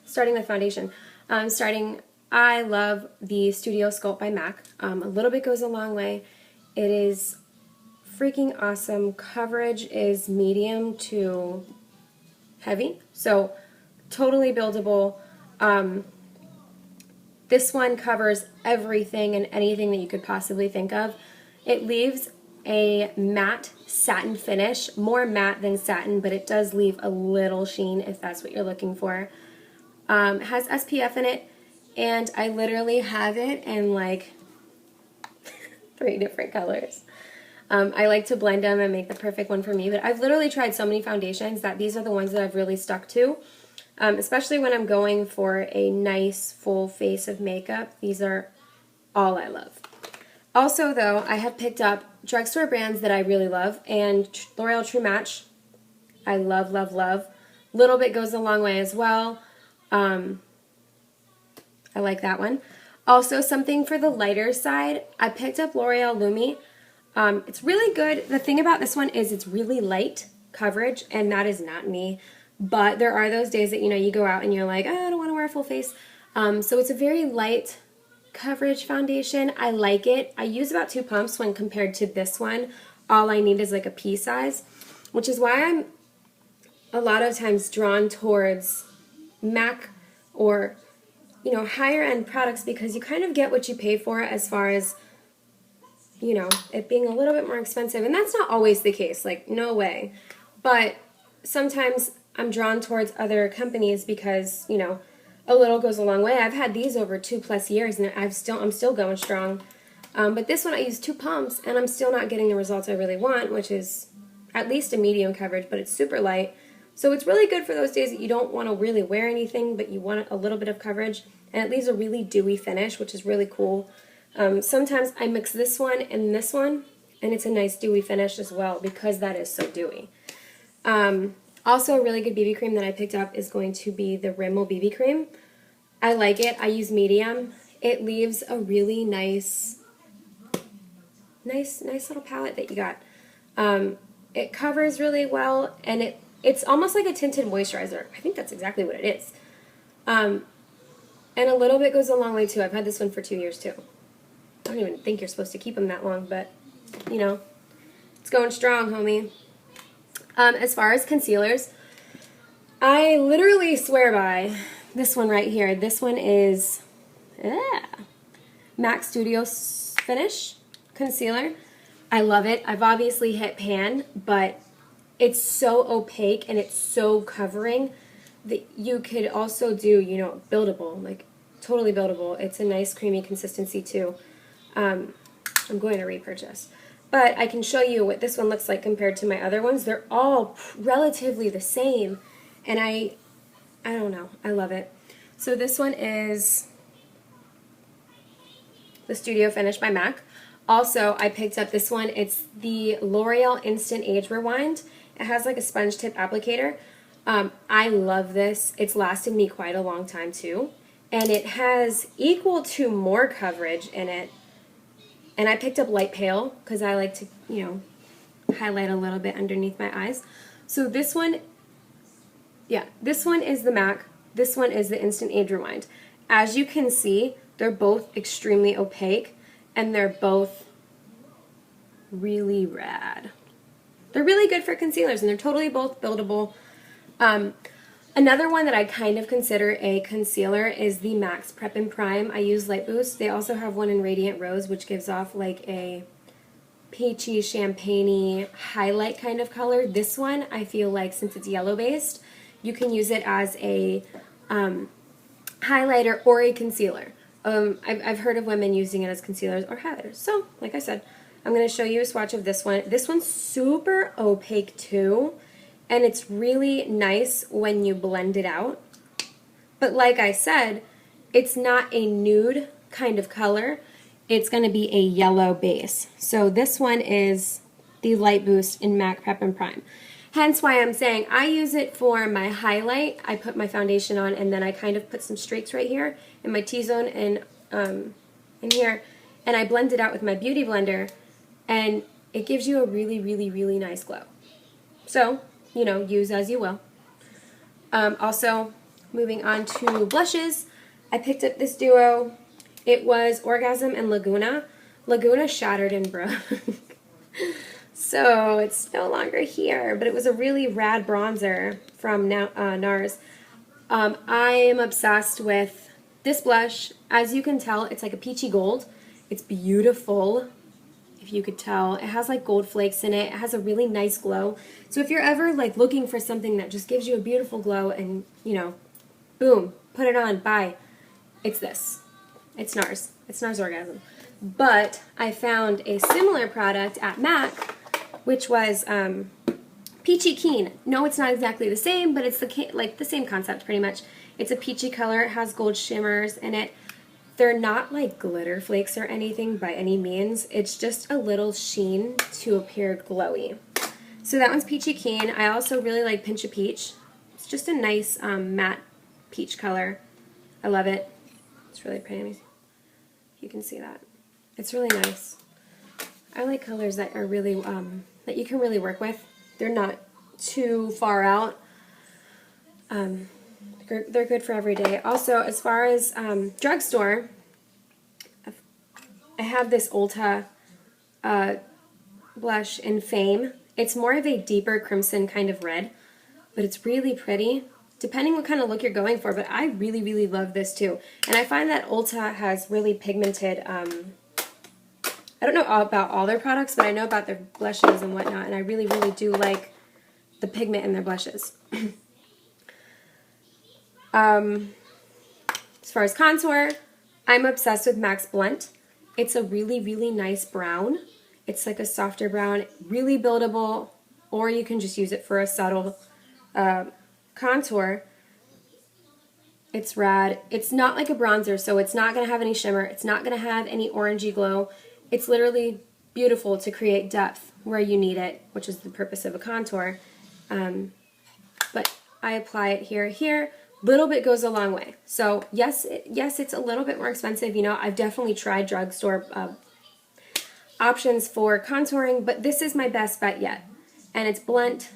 starting with foundation. I love the Studio Sculpt by MAC. A little bit goes a long way. It is freaking awesome. Coverage is medium to heavy, so totally buildable. This one covers everything and anything that you could possibly think of. It leaves a matte satin finish, more matte than satin, but it does leave a little sheen if that's what you're looking for. It has SPF in it, and I literally have it in like 3 different colors. I like to blend them and make the perfect one for me, but I've literally tried so many foundations that these are the ones that I've really stuck to. Especially when I'm going for a nice full face of makeup. These are all I love. Also, though, I have picked up drugstore brands that I really love, and L'Oreal True Match, I love, love, love. Little Bit goes a long way as well. I like that one. Also, something for the lighter side, I picked up L'Oreal Lumi. It's really good. The thing about this one is it's really light coverage, and that is not me. But there are those days that, you know, you go out and you're like, oh, I don't want to wear a full face. So it's a very light coverage foundation. I like it. I use about 2 pumps when compared to this one. All I need is like a pea size, which is why I'm a lot of times drawn towards MAC or, you know, higher end products, because you kind of get what you pay for as far as, you know, it being a little bit more expensive. And that's not always the case, like, no way. But sometimes I'm drawn towards other companies because, you know, a little goes a long way. I've had these over 2+ years, and I'm still going strong. But this one I use 2 pumps, and I'm still not getting the results I really want, which is at least a medium coverage, but it's super light. So it's really good for those days that you don't want to really wear anything, but you want a little bit of coverage, and it leaves a really dewy finish, which is really cool. Sometimes I mix this one and this one, and it's a nice dewy finish as well because that is so dewy. Also, a really good BB cream that I picked up is going to be the Rimmel BB cream. I like it. I use medium. It leaves a really nice little palette that you got. It covers really well, and it's almost like a tinted moisturizer. I think that's exactly what it is. And a little bit goes a long way too. I've had this one for 2 years too. I don't even think you're supposed to keep them that long, but you know, it's going strong, homie. As far as concealers, I literally swear by this one right here. This one is MAC Studio Finish Concealer. I love it. I've obviously hit pan, but it's so opaque and it's so covering that you could also do, you know, buildable, like totally buildable. It's a nice creamy consistency too. I'm going to repurchase. But I can show you what this one looks like compared to my other ones. They're all relatively the same, and I don't know. I love it. So this one is the Studio Finish by MAC. Also, I picked up this one. It's the L'Oreal Instant Age Rewind. It has like a sponge tip applicator. I love this. It's lasted me quite a long time too. And it has equal to more coverage in it. And I picked up Light Pale because I like to, you know, highlight a little bit underneath my eyes. So this one, yeah, this one is the MAC. This one is the Instant Age Rewind. As you can see, they're both extremely opaque, and they're both really rad. They're really good for concealers, and they're totally both buildable. Another one that I kind of consider a concealer is the MAC's Prep and Prime. I use Light Boost. They also have one in Radiant Rose, which gives off like a peachy, champagne-y highlight kind of color. This one, I feel like, since it's yellow-based, you can use it as a highlighter or a concealer. I've heard of women using it as concealers or highlighters. So, like I said, I'm going to show you a swatch of this one. This one's super opaque too, and it's really nice when you blend it out. But like I said, it's not a nude kind of color. It's going to be a yellow base. So this one is the Light Boost in MAC Prep and Prime. Hence why I'm saying I use it for my highlight. I put my foundation on, and then I kind of put some streaks right here in my T-zone and in here, and I blend it out with my Beauty Blender, and it gives you a really, really, really nice glow. So, you know, use as you will. Also, Moving on to blushes, I picked up this duo. It was Orgasm and Laguna. Laguna shattered and broke. So it's no longer here, but it was a really rad bronzer from NARS. I am obsessed with this blush. As you can tell, it's like a peachy gold. It's beautiful, if you could tell. It has like gold flakes in it. It has a really nice glow. So if you're ever like looking for something that just gives you a beautiful glow and, you know, boom, put it on, buy, it's this. It's NARS. It's NARS Orgasm. But I found a similar product at MAC, which was Peachy Keen. No, it's not exactly the same, but it's the same concept pretty much. It's a peachy color. It has gold shimmers in it. They're not like glitter flakes or anything by any means. It's just a little sheen to appear glowy. So that one's Peachy Keen. I also really like Pinch a Peach. It's just a nice matte peach color. I love it. It's really pretty. You can see that. It's really nice. I like colors that are really, that you can really work with. They're not too far out. They're good for every day. Also, as far as drugstore, I have this Ulta blush in Fame. It's more of a deeper crimson kind of red, but it's really pretty, depending what kind of look you're going for, but I really, really love this too. And I find that Ulta has really pigmented, I don't know about all their products, but I know about their blushes and whatnot, and I really, really do like the pigment in their blushes. As far as contour, I'm obsessed with MAC's Blunt. It's a really, really nice brown. It's like a softer brown, really buildable, or you can just use it for a subtle contour. It's rad. It's not like a bronzer, so it's not going to have any shimmer. It's not going to have any orangey glow. It's literally beautiful to create depth where you need it, which is the purpose of a contour. But I apply it here. Little bit goes a long way. So yes, it's a little bit more expensive. You know, I've definitely tried drugstore options for contouring, but this is my best bet yet. And it's Blunt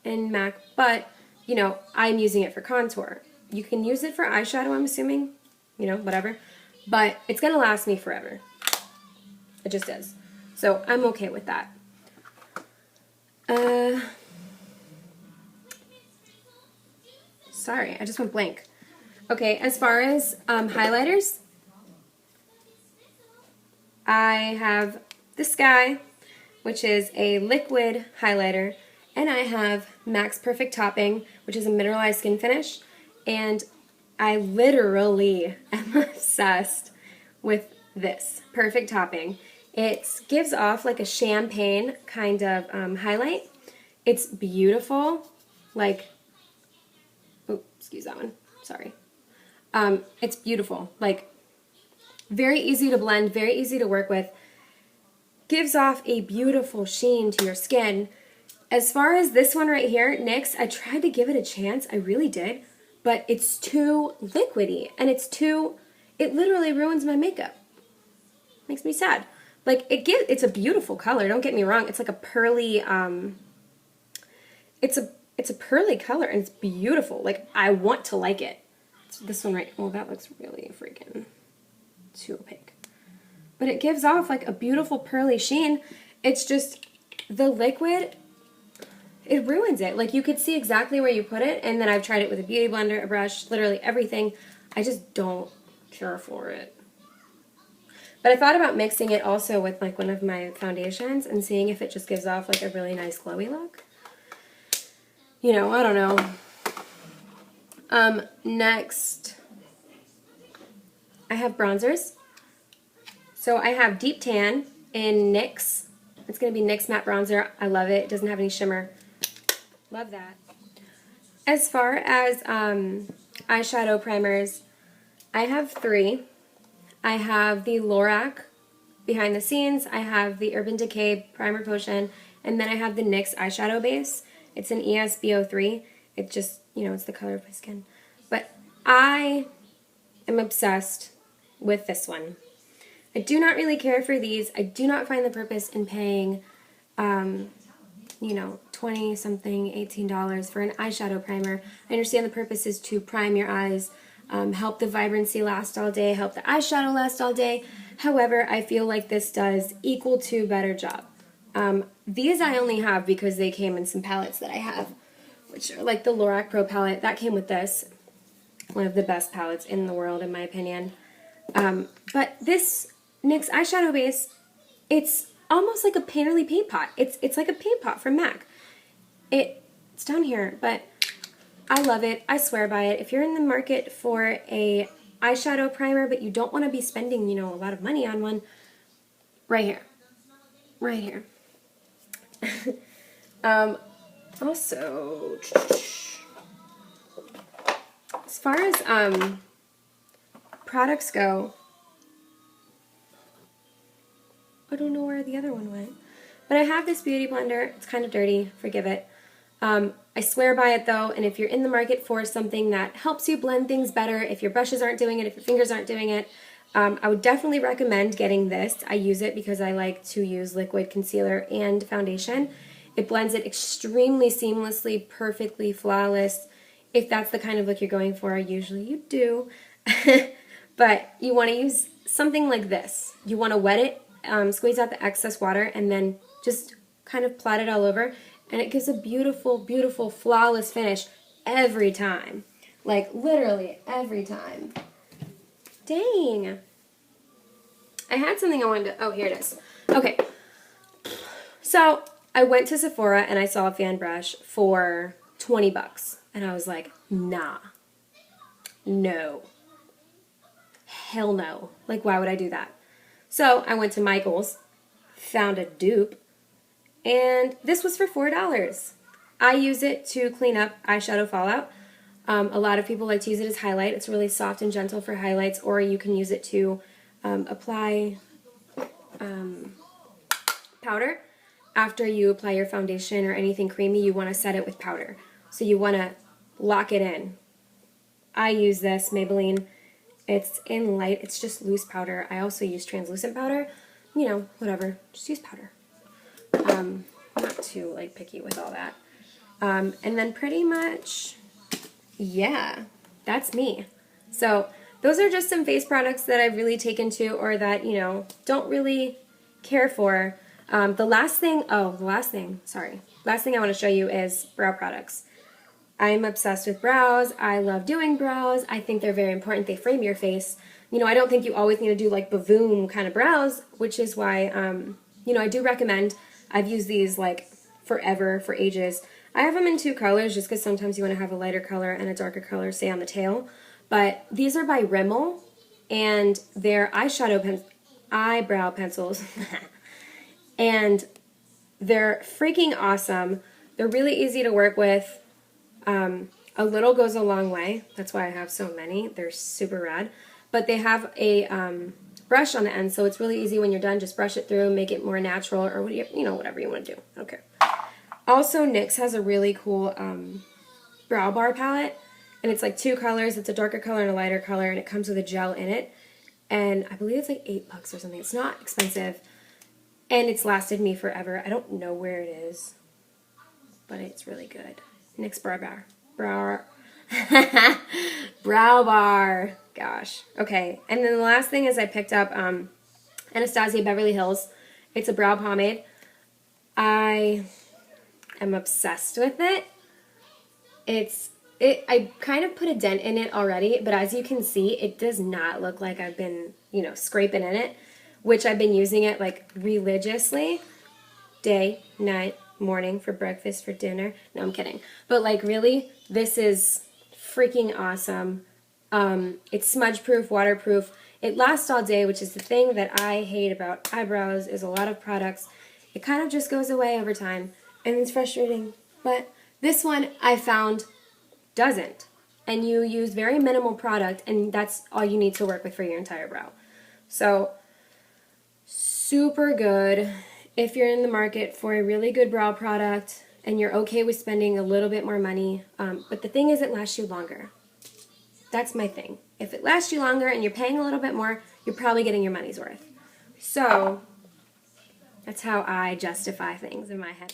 in MAC, but, you know, I'm using it for contour. You can use it for eyeshadow, I'm assuming, you know, whatever. But it's going to last me forever. It just is. So I'm okay with that. Sorry, I just went blank. Okay, as far as highlighters, I have this guy, which is a liquid highlighter, and I have MAC's Perfect Topping, which is a mineralized skin finish, and I literally am obsessed with this Perfect Topping. It gives off like a champagne kind of highlight. It's beautiful, like, oh, excuse that one, sorry. It's beautiful, like, very easy to blend, very easy to work with. Gives off a beautiful sheen to your skin. As far as this one right here, NYX, I tried to give it a chance, I really did, but it's too liquidy, and it literally ruins my makeup. Makes me sad. Like, it's a beautiful color, don't get me wrong. It's like a pearly, it's a pearly color, and it's beautiful. Like, I want to like it. It's this one right, well, that looks really freaking too opaque. But it gives off like a beautiful pearly sheen. It's just, the liquid, it ruins it. Like, you could see exactly where you put it, and then I've tried it with a beauty blender, a brush, literally everything. I just don't care for it. But I thought about mixing it also with like one of my foundations and seeing if it just gives off like a really nice glowy look. You know, I don't know. Next, I have bronzers. So I have Deep Tan in NYX. It's going to be NYX Matte Bronzer. I love it. It doesn't have any shimmer. Love that. As far as eyeshadow primers, I have 3. I have the Lorac Behind the Scenes, I have the Urban Decay Primer Potion, and then I have the NYX eyeshadow base. It's an ESB03. It just, you know, it's the color of my skin. But I am obsessed with this one. I do not really care for these. I do not find the purpose in paying you know, 20 something, $18 for an eyeshadow primer. I understand the purpose is to prime your eyes, help the vibrancy last all day, help the eyeshadow last all day. However, I feel like this does equal to better job. These I only have because they came in some palettes that I have, which are like the Lorac Pro palette. That came with this. One of the best palettes in the world, in my opinion. But this NYX eyeshadow base, it's almost like a Painterly paint pot. It's like a paint pot from MAC. It's down here, but I love it. I swear by it. If you're in the market for a eyeshadow primer, but you don't want to be spending, you know, a lot of money on one, right here. Right here. Also, as far as products go, I don't know where the other one went. But I have this beauty blender. It's kind of dirty. Forgive it. I swear by it though, and if you're in the market for something that helps you blend things better, if your brushes aren't doing it, if your fingers aren't doing it, I would definitely recommend getting this. I use it because I like to use liquid concealer and foundation. It blends it extremely seamlessly, perfectly, flawless. If that's the kind of look you're going for, usually you do. But you want to use something like this. You want to wet it, squeeze out the excess water, and then just kind of plot it all over. And it gives a beautiful, beautiful, flawless finish every time. Like, literally every time. Dang. I had something I wanted to... Oh, here it is. Okay. So, I went to Sephora and I saw a fan brush for 20 bucks. And I was like, nah. No. Hell no. Like, why would I do that? So, I went to Michael's, found a dupe, and this was for $4. I use it to clean up eyeshadow fallout. A lot of people like to use it as highlight. It's really soft and gentle for highlights, or you can use it to apply powder. After you apply your foundation or anything creamy, you want to set it with powder. So you want to lock it in. I use this Maybelline. It's in light. It's just loose powder. I also use translucent powder. You know, whatever. Just use powder. Not too like picky with all that. And then pretty much, yeah, that's me. So those are just some face products that I've really taken to, or that, you know, don't really care for. The last thing I want to show you is brow products. I'm obsessed with brows. I love doing brows. I think they're very important. They frame your face. You know, I don't think you always need to do like bavoom kind of brows, which is why, you know, I do recommend. I've used these like forever, for ages. I have them in two colors just because sometimes you want to have a lighter color and a darker color, say on the tail. But these are by Rimmel, and they're eyebrow pencils. And they're freaking awesome. They're really easy to work with. A little goes a long way. That's why I have so many. They're super rad. But they have a brush on the end, so it's really easy when you're done. Just brush it through, make it more natural, or whatever you want to do. Okay. Also, NYX has a really cool brow bar palette, and it's like two colors. It's a darker color and a lighter color, and it comes with a gel in it. And I believe it's like $8 or something. It's not expensive, and it's lasted me forever. I don't know where it is, but it's really good. NYX brow bar. Gosh. Okay. And then the last thing is I picked up Anastasia Beverly Hills. It's a brow pomade. I am obsessed with it. I kind of put a dent in it already, but as you can see, it does not look like I've been, you know, scraping in it, which I've been using it like religiously, day, night, morning, for breakfast, for dinner. No, I'm kidding. But like really, this is freaking awesome. It's smudge proof, waterproof. It lasts all day, which is the thing that I hate about eyebrows, is a lot of products. It kind of just goes away over time, and it's frustrating. But this one I found doesn't. And you use very minimal product, and that's all you need to work with for your entire brow. So, super good. If you're in the market for a really good brow product and you're okay with spending a little bit more money, but the thing is it lasts you longer. That's my thing. If it lasts you longer and you're paying a little bit more, you're probably getting your money's worth. So, that's how I justify things in my head.